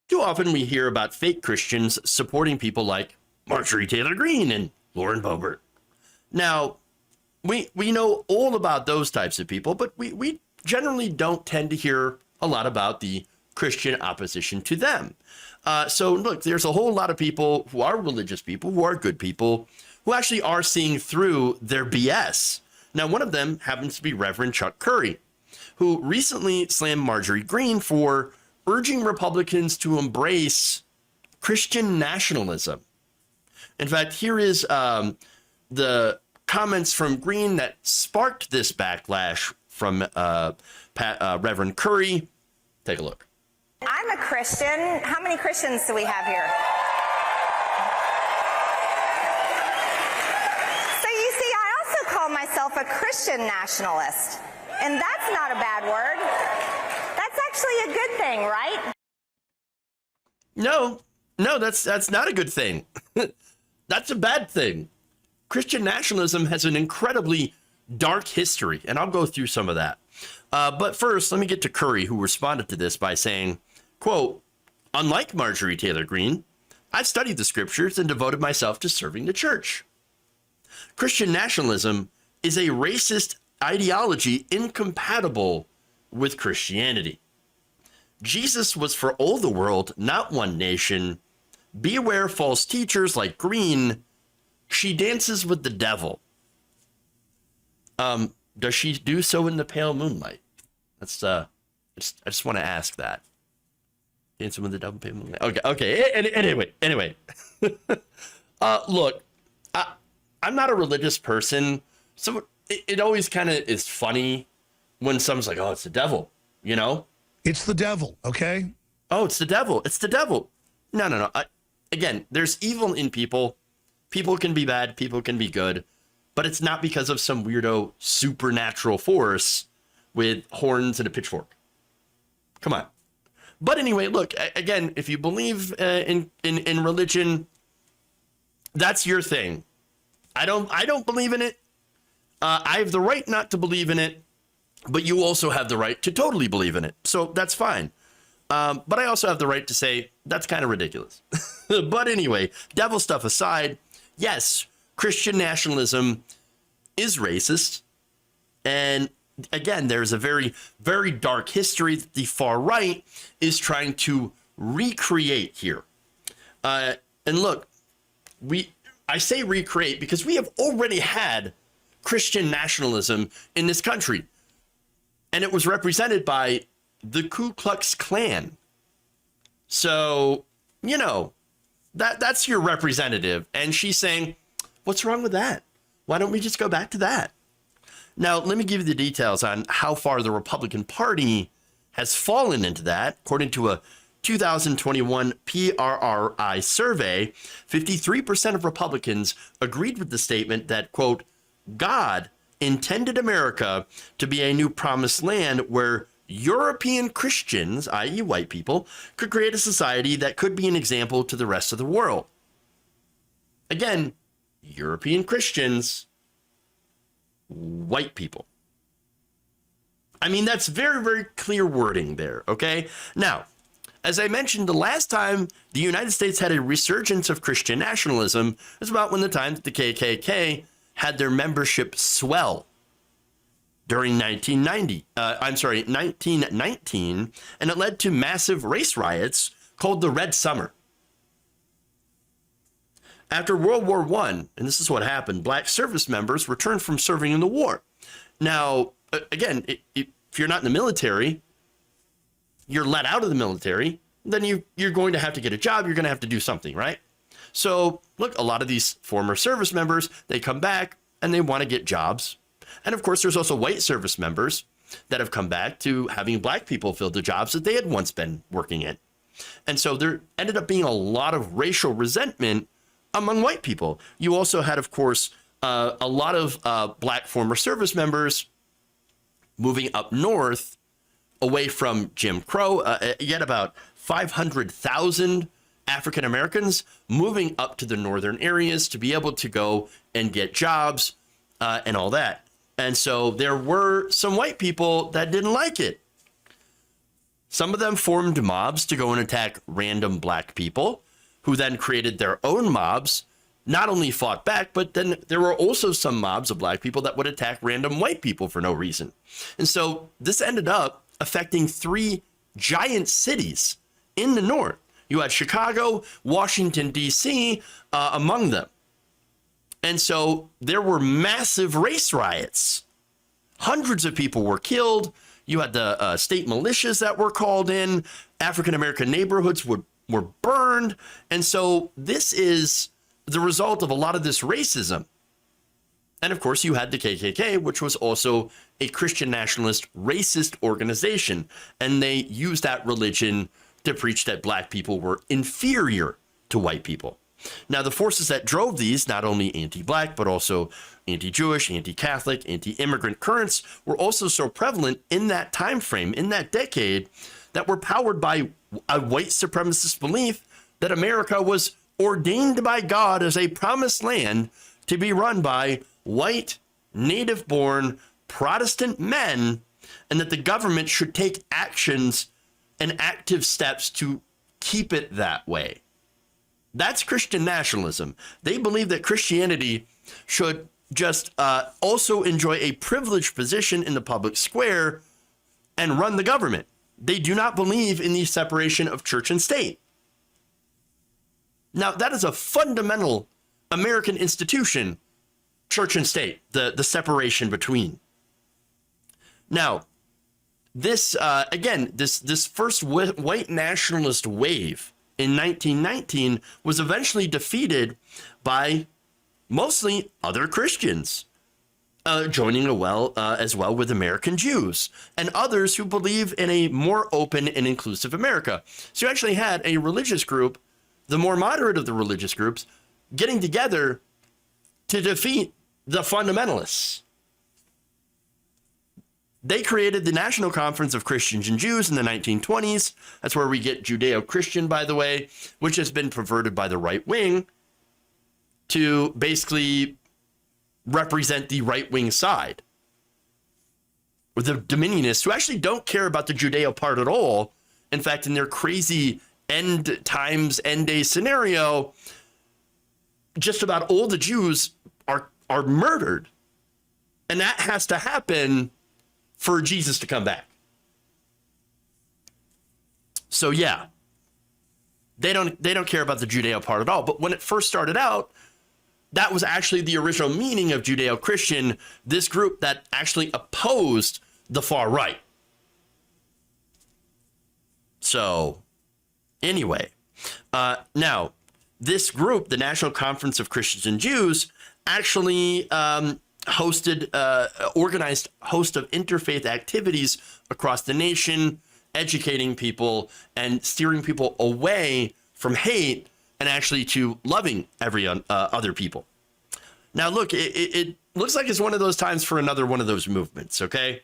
Too often we hear about fake Christians supporting people like Marjorie Taylor Greene and Lauren Boebert. Now, we know all about those types of people, but we generally don't tend to hear a lot about the Christian opposition to them. So look, there's a whole lot of people who are religious people, who are good people, who actually are seeing through their BS. Now, one of them happens to be Reverend Chuck Curry, who recently slammed Marjorie Greene for urging Republicans to embrace Christian nationalism. In fact, here is the comments from Greene that sparked this backlash from Reverend Curry. Take a look. I'm a Christian. How many Christians do we have here? So you see, I also call myself a Christian nationalist. And that's not a bad word. That's actually a good thing, right? No, that's not a good thing. That's a bad thing. Christian nationalism has an incredibly dark history, and I'll go through some of that. But first, let me get to Curry, who responded to this by saying, quote, "Unlike Marjorie Taylor Greene, I've studied the scriptures and devoted myself to serving the church. Christian nationalism is a racist ideology incompatible with Christianity. Jesus was for all the world, not one nation. Beware false teachers like Greene. She dances with the devil." Does she do so in the pale moonlight? That's I just want to ask that. Dancing with the devil, pale moonlight. Okay. Anyway. Look, I'm not a religious person, so it always kind of is funny when someone's like, "Oh, it's the devil," you know? It's the devil, okay? Oh, it's the devil. It's the devil. No. Again, there's evil in people. People can be bad. People can be good. But it's not because of some weirdo supernatural force with horns and a pitchfork. Come on. But anyway, look, again, if you believe in religion, that's your thing. I don't believe in it. I have the right not to believe in it, but you also have the right to totally believe in it. So that's fine. But I also have the right to say that's kind of ridiculous. But anyway, devil stuff aside, yes, Christian nationalism is racist. And again, there's a very, very dark history that the far right is trying to recreate here. And look, I say recreate because we have already had Christian nationalism in this country. And it was represented by the Ku Klux Klan. So, you know, that's your representative. And she's saying, what's wrong with that? Why don't we just go back to that? Now, let me give you the details on how far the Republican Party has fallen into that. According to a 2021 PRRI survey, 53% of Republicans agreed with the statement that, quote, God intended America to be a new promised land where European Christians, i.e. white people, could create a society that could be an example to the rest of the world. Again, European Christians, white people. I mean, that's very, very clear wording there, okay? Now, as I mentioned, the last time the United States had a resurgence of Christian nationalism was about when the time that the KKK had their membership swell during 1919, and it led to massive race riots called the Red Summer. After World War I, and this is what happened, black service members returned from serving in the war. Now, again, if you're not in the military, you're let out of the military, then you're going to have to get a job, you're going to have to do something, right? So, look, a lot of these former service members, they come back and they want to get jobs. And of course, there's also white service members that have come back to having black people fill the jobs that they had once been working in. And so there ended up being a lot of racial resentment among white people. You also had, of course, a lot of black former service members moving up north away from Jim Crow. You had about 500,000 African Americans moving up to the northern areas to be able to go and get jobs and all that. And so there were some white people that didn't like it. Some of them formed mobs to go and attack random black people, who then created their own mobs, not only fought back, but then there were also some mobs of black people that would attack random white people for no reason. And so this ended up affecting 3 giant cities in the North. You had Chicago, Washington, D.C. Among them. And so there were massive race riots. Hundreds of people were killed. You had the state militias that were called in. African-American neighborhoods were burned. And so this is the result of a lot of this racism. And of course, you had the KKK, which was also a Christian nationalist racist organization. And they used that religion to preach that black people were inferior to white people. Now, the forces that drove these, not only anti-black, but also anti-Jewish, anti-Catholic, anti-immigrant currents, were also so prevalent in that time frame, in that decade, that were powered by a white supremacist belief that America was ordained by God as a promised land to be run by white, native-born Protestant men, and that the government should take actions and active steps to keep it that way. That's Christian nationalism. They believe that Christianity should just also enjoy a privileged position in the public square and run the government. They do not believe in the separation of church and state. Now, that is a fundamental American institution, church and state, the separation between. Now, this, again, this first white nationalist wave in 1919 was eventually defeated by mostly other Christians, joining as well with American Jews and others who believe in a more open and inclusive America. So you actually had a religious group, the more moderate of the religious groups, getting together to defeat the fundamentalists. They created the National Conference of Christians and Jews in the 1920s. That's where we get Judeo-Christian, by the way, which has been perverted by the right wing to basically represent the right-wing side. With the dominionists who actually don't care about the Judeo part at all. In fact, in their crazy end times, end day scenario, just about all the Jews are murdered. And that has to happen for Jesus to come back. So yeah, they don't care about the Judeo part at all. But when it first started out, that was actually the original meaning of Judeo-Christian, this group that actually opposed the far right. So anyway, now this group, the National Conference of Christians and Jews, actually organized a host of interfaith activities across the nation, educating people and steering people away from hate and actually to loving other people. Now, look, it looks like it's one of those times for another one of those movements, okay?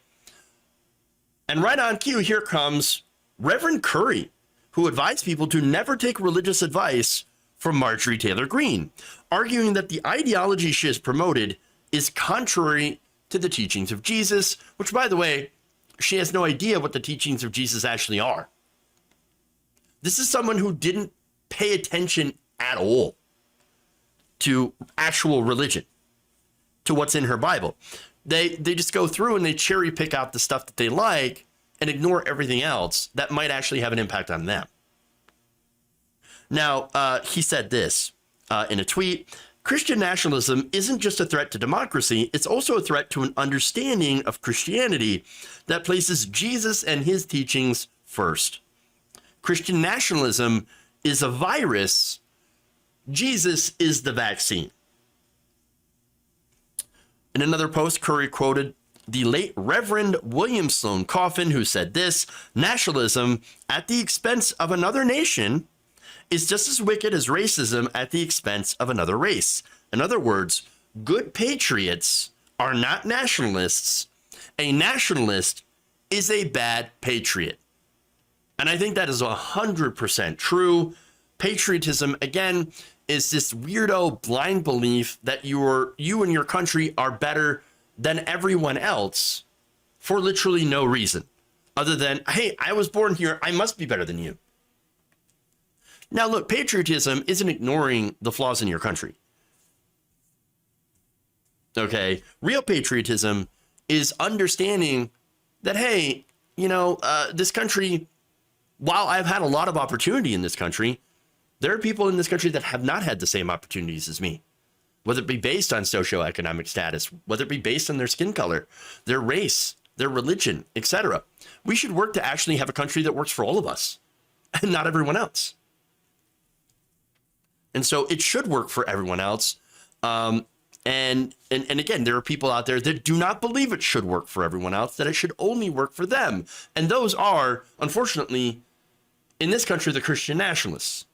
And right on cue, here comes Reverend Curry, who advised people to never take religious advice from Marjorie Taylor Greene, arguing that the ideology she has promoted is contrary to the teachings of Jesus, which, by the way, she has no idea what the teachings of Jesus actually are. This is someone who didn't pay attention at all to actual religion, to what's in her Bible. They just go through and they cherry pick out the stuff that they like and ignore everything else that might actually have an impact on them. Now, he said this in a tweet: Christian nationalism isn't just a threat to democracy, it's also a threat to an understanding of Christianity that places Jesus and his teachings first. Christian nationalism is a virus. Jesus is the vaccine. In another post, Curry quoted the late Reverend William Sloane Coffin, who said this: nationalism at the expense of another nation is just as wicked as racism at the expense of another race. In other words, good patriots are not nationalists. A nationalist is a bad patriot. And I think that is 100% true. Patriotism, again, is this weirdo blind belief that you and your country are better than everyone else for literally no reason. other than, hey, I was born here, I must be better than you. Now, look, patriotism isn't ignoring the flaws in your country. Okay, real patriotism is understanding that, hey, this country, while I've had a lot of opportunity in this country, there are people in this country that have not had the same opportunities as me, whether it be based on socioeconomic status, whether it be based on their skin color, their race, their religion, etc. We should work to actually have a country that works for all of us and not everyone else. And so it should work for everyone else. And again, there are people out there that do not believe it should work for everyone else, that it should only work for them. And those are, unfortunately, in this country, the Christian nationalists.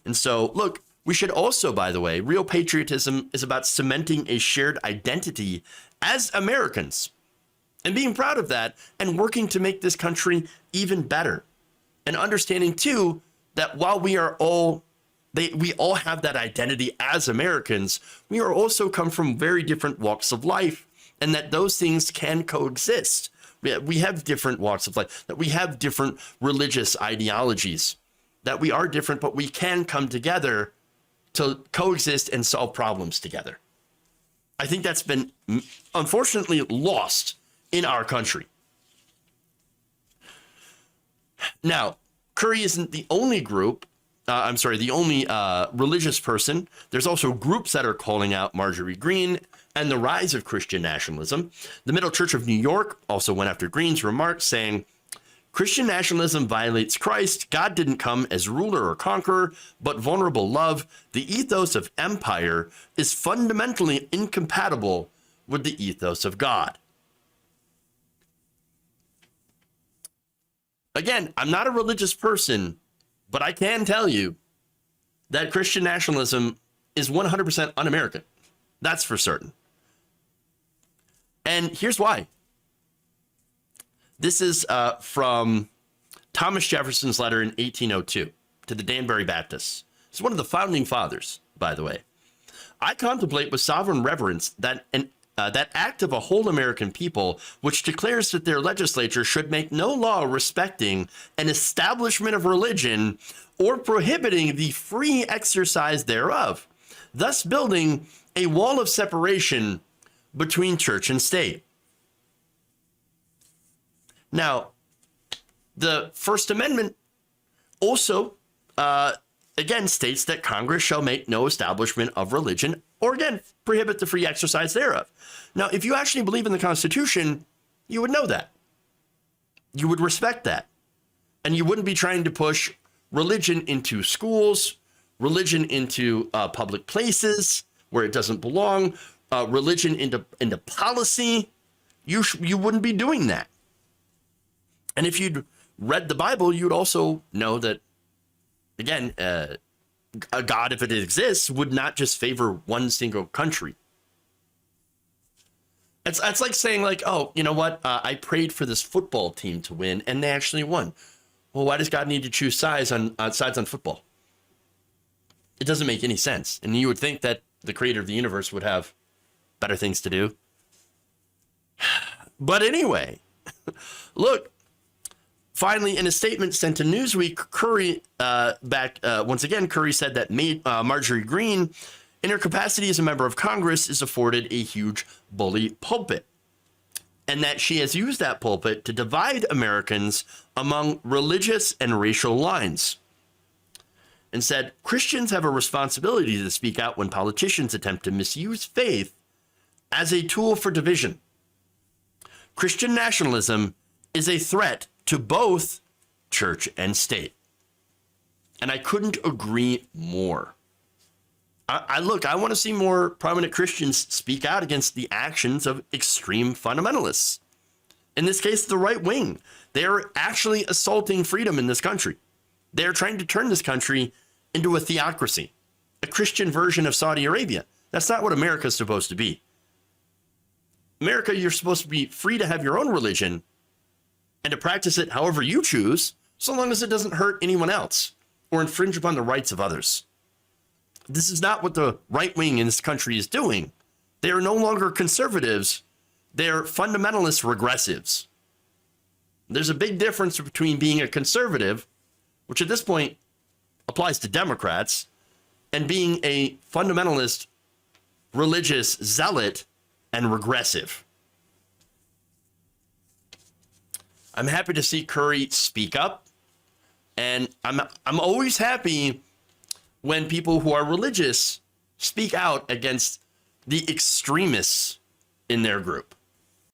And so, look, we should also, by the way, real patriotism is about cementing a shared identity as Americans and being proud of that and working to make this country even better. And understanding, too, that while we all have that identity as Americans, we are also come from very different walks of life, and that those things can coexist. We have different walks of life, that we have different religious ideologies, that we are different, but we can come together to coexist and solve problems together. I think that's been unfortunately lost in our country. Now, Curry isn't the only group. The only religious person. There's also groups that are calling out Marjorie Greene and the rise of Christian nationalism. The Middle Church of New York also went after Greene's remarks, saying, Christian nationalism violates Christ. God didn't come as ruler or conqueror, but vulnerable love. The ethos of empire is fundamentally incompatible with the ethos of God. Again, I'm not a religious person, but I can tell you that Christian nationalism is 100% un-American. That's for certain. And here's why. This is from Thomas Jefferson's letter in 1802 to the Danbury Baptists. He's one of the founding fathers, by the way. I contemplate with sovereign reverence that that act of a whole American people, which declares that their legislature should make no law respecting an establishment of religion or prohibiting the free exercise thereof, thus building a wall of separation between church and state. Now, the First Amendment also, again, states that Congress shall make no establishment of religion or, again, prohibit the free exercise thereof. Now, if you actually believe in the Constitution, you would know that. You would respect that. And you wouldn't be trying to push religion into schools, religion into public places where it doesn't belong, religion into policy. You wouldn't be doing that. And if you'd read the Bible, you'd also know that, again, a God, if it exists, would not just favor one single country. It's like saying, like, oh, you know what? I prayed for this football team to win, and they actually won. Well, why does God need to choose sides on football? It doesn't make any sense. And you would think that the creator of the universe would have better things to do. But anyway, look. Finally, in a statement sent to Newsweek, Curry once again, Curry said that Marjorie Greene, in her capacity as a member of Congress, is afforded a huge bully pulpit, and that she has used that pulpit to divide Americans among religious and racial lines, and said Christians have a responsibility to speak out when politicians attempt to misuse faith as a tool for division. Christian nationalism is a threat to both church and state. And I couldn't agree more. I want to see more prominent Christians speak out against the actions of extreme fundamentalists. In this case, the right wing. They are actually assaulting freedom in this country. They are trying to turn this country into a theocracy, a Christian version of Saudi Arabia. That's not what America is supposed to be. America, you're supposed to be free to have your own religion and to practice it however you choose, so long as it doesn't hurt anyone else or infringe upon the rights of others. This is not what the right wing in this country is doing. They are no longer conservatives. They are fundamentalist regressives. There's a big difference between being a conservative, which at this point applies to Democrats, and being a fundamentalist, religious zealot and regressive. I'm happy to see Curry speak up, and I'm always happy when people who are religious speak out against the extremists in their group.